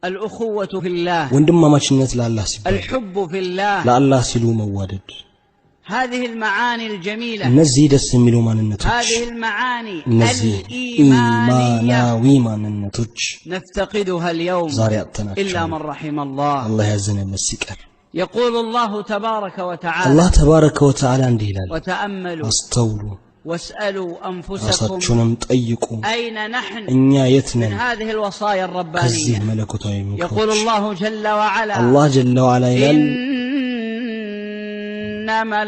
الأخوة في الله ወንድማማችነት ለአላህ ሲባል الحب في الله ለአላህ ሲሉ መዋደድ هذه المعاني الجميلة እነዚህ ደስ የሚሉ ማንነቶች هذه المعاني ኢማናዊ ማንነቶች نفتقدها اليوم إلا من رحم الله الله ያዘነለት ሲቀር يقول الله تبارك وتعالى الله تبارك وتعالى እንዲህ ይላል وتأملوا አስተውሉ واسألوا أنفسكم ራሳችሁንም ጠይቁ أين نحن እኛ የት ነን من هذه الوصايا الربانية ከዚህ መለኮታዊ ምክሮች يقول الله جل وعلا الله جل وعلا ይላል إنما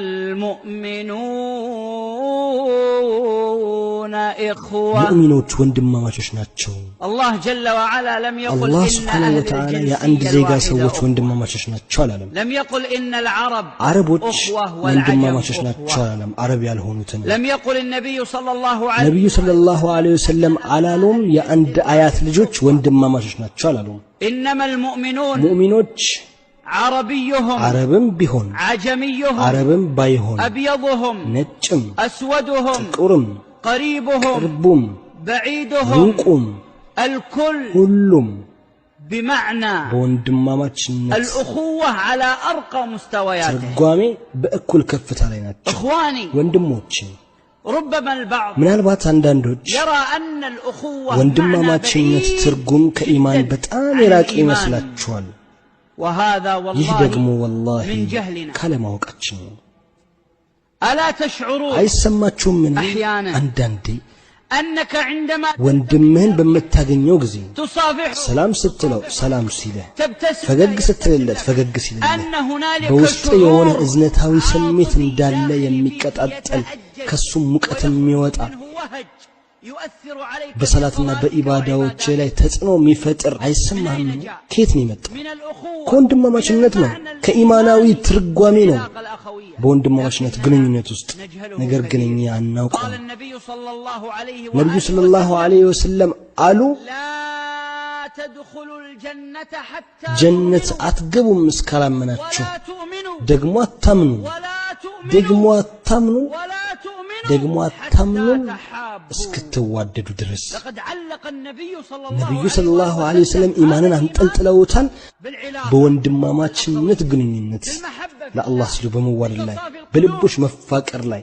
المؤمنون إخوة ሙእሚኖች ወንድማማቾች ናቸው الله جل وعلا لم يقل الله إن سبحانه أهل وتعالى يا الجنسية عند زيغا الواحدة ሰዎች ወንድማማቾች ናቸው አላለም لم يقل إن العرب عربوች أخوة والعجم ወንድማማቾች ናቸው أخوة አላለም አረብ ያልሆኑትን لم يقل النبي صلى الله عليه ነብዩ ሰለላሁ ዐለይሂ ወሰለም አላሉም የአንድ አያት ልጆች ወንድማማቾች ናቸው አላሉም إنما المؤمنون ሙእሚኖች عربيهم عربም ቢሆን عجميهم عربም ባይሆን أبيضهم ነጭም أسودهم ጥቁርም قريبهم ቅርቡም بعيدهم ሩቁም الكل ሁሉም بمعنى በወንድማማችነት الأخوة على أرقى مستوياتها ትርጓሜ በእኩል ከፍታ ላይ ናቸው إخواني ወንድሞች ربما البعض ምናልባት አንዳንዶች يرى أن الأخوة ወንድማማችነት معنى ትርጉም ከኢማን بعيد በጣም عن የራቀ الإيمان. ይመስላችኋል وهذا ይህ والله ደግሞ ወላሂ من جهلنا ካለማወቃችን ነው ألا تشعرون አይሰማችሁም ምን أحيانا አንዳንዴ أنك عندما ወንድምህን በመታገኘው ጊዜ تصافح ሰላም ስትለው ሰላም ሲልህ تبتسم ፈገግ ስትልለት ፈገግ ሲልህ أن هنالك በውስጥ የሆነ شعور እዝነታዊ ስሜት እንዳለ የሚቀጣጠል ከሱ ሙቀት የሚወጣ يؤثر عليك በሰላትና በኢባዳዎች ላይ ተጽዕኖ የሚፈጥር አይሰማህም ከየት ነው የመጣው من الأخوة ከወንድማማችነት ነው ከኢማናዊ ትርጓሜ ነው الأخوية በወንድማማችነት ግንኙነት ውስጥ ነገር ግን እኛ قال አናውቀው النبي صلى الله عليه ነብዩ وآله ሰለላሁ ዐለይሂ ወሰለም አሉ لا تدخلوا الجنة حتى ጀነት አትገቡም እስካላመናችሁ ولا تؤمنوا ደግሞ አታምኑ ولا تؤمنوا ደግሞ አታምኑ ولا تؤمنوا ደግሞ حتى አታምኑ تحابوا እስክትዋደዱ ድረስ لقد علق النبي صلى ነብዩ الله ሰለላሁ عليه ዐለይሂ ወሰለም ኢማንን አንጠልጥለውታል بالعلاقة በወንድማማችነት ግንኙነት بالمحبة ለአላህ ሲሉ በመዋደድ ላይ በልቦች መፋቀር ላይ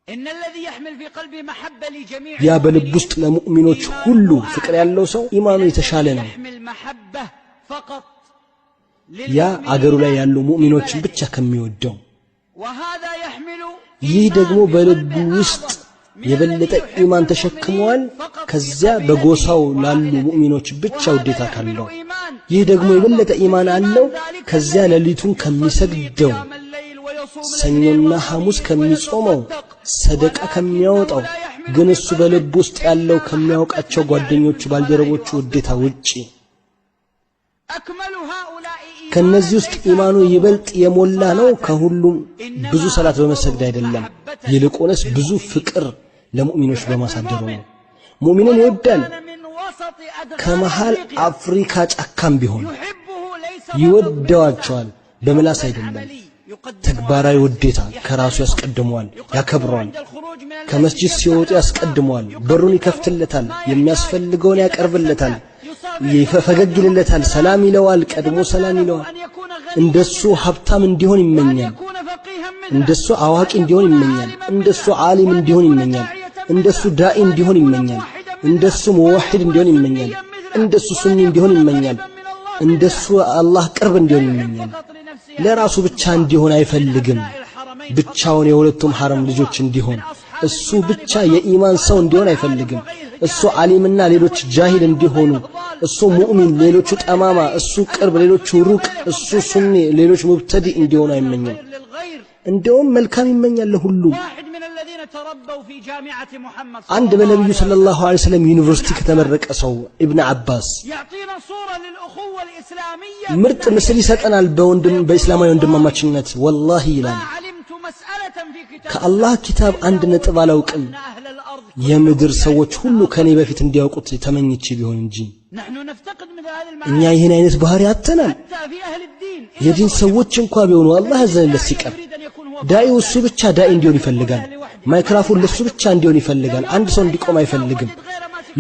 إن الذي يحمل في قلبه محبة لجميع ያ በልብ ውስጥ ለሙእሚኖች ሁሉ ፍቅር ያለው ሰው ኢማኑ የተሻለ ነው يحمل محبة فقط ያ አገሩ ላይ ያሉ ሙእሚኖችን ብቻ ከሚወደው وهذا يحمل ይህ ደግሞ በልብ ውስጥ የበለጠ ኢማን ተሸክሟል ከዚያ በጎሳው ላሉ ሙእሚኖች ብቻ ውዴታ ካለው ይህ ደግሞ የበለጠ ኢማን አለው ከዚያ ሌሊቱን ከሚሰግደው ሰኞና ሐሙስ ከሚጾመው ሰደቃ ከሚያወጣው ግን እሱ በልብ ውስጥ ያለው ከሚያውቃቸው ጓደኞቹ ባልደረቦቹ ውዴታ ውጪ ከነዚህ ውስጥ ኢማኑ ይበልጥ የሞላ ነው ከሁሉም ብዙ ሰላት በመሰግድ አይደለም ይልቁንስ ብዙ ፍቅር ለሙእሚኖች በማሳደሩ ነው ሙእሚንን ይወዳል ከመሃል አፍሪካ ጫካም ቢሆን ይወደዋቸዋል በመላስ አይደለም ተግባራዊ ውዴታ ከራሱ ያስቀድመዋል ያከብረዋል ከመስጂድ ሲወጡ ያስቀድመዋል በሩን ይከፍትለታል የሚያስፈልገውን ያቀርብለታል ይፈገግ ይልለታል ሰላም ይለዋል ቀድሞ ሰላም ይለዋል እንደሱ ሀብታም እንዲሆን ይመኛል እንደሱ አዋቂ እንዲሆን ይመኛል እንደሱ ዓሊም እንዲሆን ይመኛል እንደሱ ዳኢ እንዲሆን ይመኛል እንደሱ ሙወሂድ እንዲሆን ይመኛል እንደሱ ሱኒ እንዲሆን ይመኛል እንደሱ አላህ ቅርብ እንዲሆን ይመኛል ለራሱ ብቻ እንዲሆን አይፈልግም ብቻውን የሁለቱም ሐረም ልጆች እንዲሆን እሱ ብቻ የኢማን ሰው እንዲሆን አይፈልግም እሱ ዓሊምና ሌሎች ጃሂል እንዲሆኑ እሱ ሙእሚን ሌሎቹ ጠማማ እሱ ቅርብ ሌሎቹ ሩቅ እሱ ሱኒ ሌሎች ሙብተዲ እንዲሆኑ አይመኝም እንደውም መልካም ይመኛል ለሁሉ አንድ በነብዩ ሰለላሁ ዐለይሂ ወሰለም ዩኒቨርሲቲ ከተመረቀ ሰው ኢብኑ አባስ ምርጥ ምስል ይሰጠናል በእስላማዊ ወንድማማችነት ወላሂ ይላል ከአላህ ኪታብ አንድ ነጥብ አላውቅም የምድር ሰዎች ሁሉ ከኔ በፊት እንዲያውቁት ተመኝቼ ቢሆን እንጂ እኛ ይሄን አይነት ባህሪ አጥተናል የዲን ሰዎች እንኳን ቢሆኑ አላህ ያዘነለት ሲቀር ዳኢው እሱ ብቻ ዳኢ እንዲሆን ይፈልጋል ማይክሮፎን ለሱ ብቻ እንዲሆን ይፈልጋል አንድ ሰው እንዲቆም አይፈልግም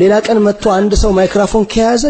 ሌላ ቀን መጥቶ አንድ ሰው ማይክሮፎን ከያዘ